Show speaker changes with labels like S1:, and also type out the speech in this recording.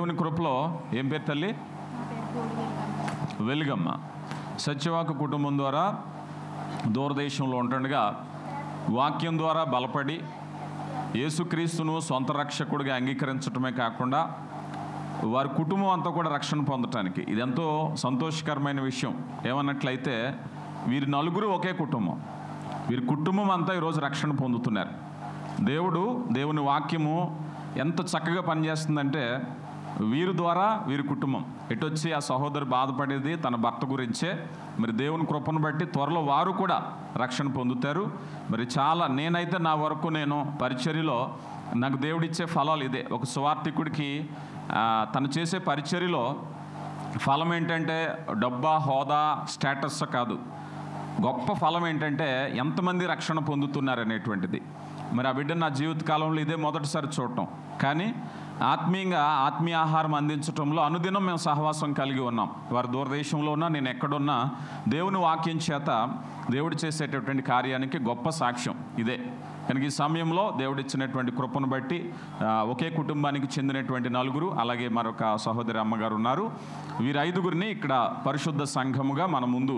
S1: దేవుని కృపలో ఏం పేరు తల్లి? వెలుగమ్మ. సత్యవాక కుటుంబం ద్వారా దూరదేశంలో ఉంటుండగా వాక్యం ద్వారా బలపడి యేసుక్రీస్తును సొంత రక్షకుడిగా అంగీకరించడమే కాకుండా వారి కుటుంబం అంతా కూడా రక్షణ పొందటానికి ఇదెంతో సంతోషకరమైన విషయం. ఏమన్నట్లయితే వీరి నలుగురు ఒకే కుటుంబం, వీరి కుటుంబం అంతా ఈరోజు రక్షణ పొందుతున్నారు. దేవుని వాక్యము ఎంత చక్కగా పనిచేస్తుందంటే వీరి ద్వారా వీరి కుటుంబం ఎటొచ్చి ఆ సహోదరు బాధపడేది తన భర్త గురించే. మరి దేవుని కృపను బట్టి త్వరలో వారు కూడా రక్షణ పొందుతారు. మరి చాలా నేనైతే నా వరకు నేను పరిచర్యలో నాకు దేవుడిచ్చే ఫలాలు ఇదే. ఒక సువార్థికుడికి తను చేసే పరిచర్యలో ఫలం ఏంటంటే డబ్బా, హోదా, స్టేటస్ కాదు. గొప్ప ఫలం ఏంటంటే ఎంతమంది రక్షణ పొందుతున్నారు అనేటువంటిది. మరి ఆ బిడ్డ నా జీవితకాలంలో ఇదే మొదటిసారి చూడటం. కానీ ఆత్మీయంగా ఆత్మీయ ఆహారం అందించడంలో అనుదినం మేము సహవాసం కలిగి ఉన్నాం. వారు దూరదేశంలో ఉన్నా నేను ఎక్కడున్నా దేవుని వాక్యం చేత దేవుడు చేసేటటువంటి కార్యానికి గొప్ప సాక్ష్యం ఇదే. కనుక ఈ సమయంలో దేవుడిచ్చినటువంటి కృపను బట్టి ఒకే కుటుంబానికి చెందినటువంటి నలుగురు, అలాగే మరొక సహోదరి అమ్మగారు ఉన్నారు. వీరి 5గురిని ఇక్కడ పరిశుద్ధ సంఘముగా మన ముందు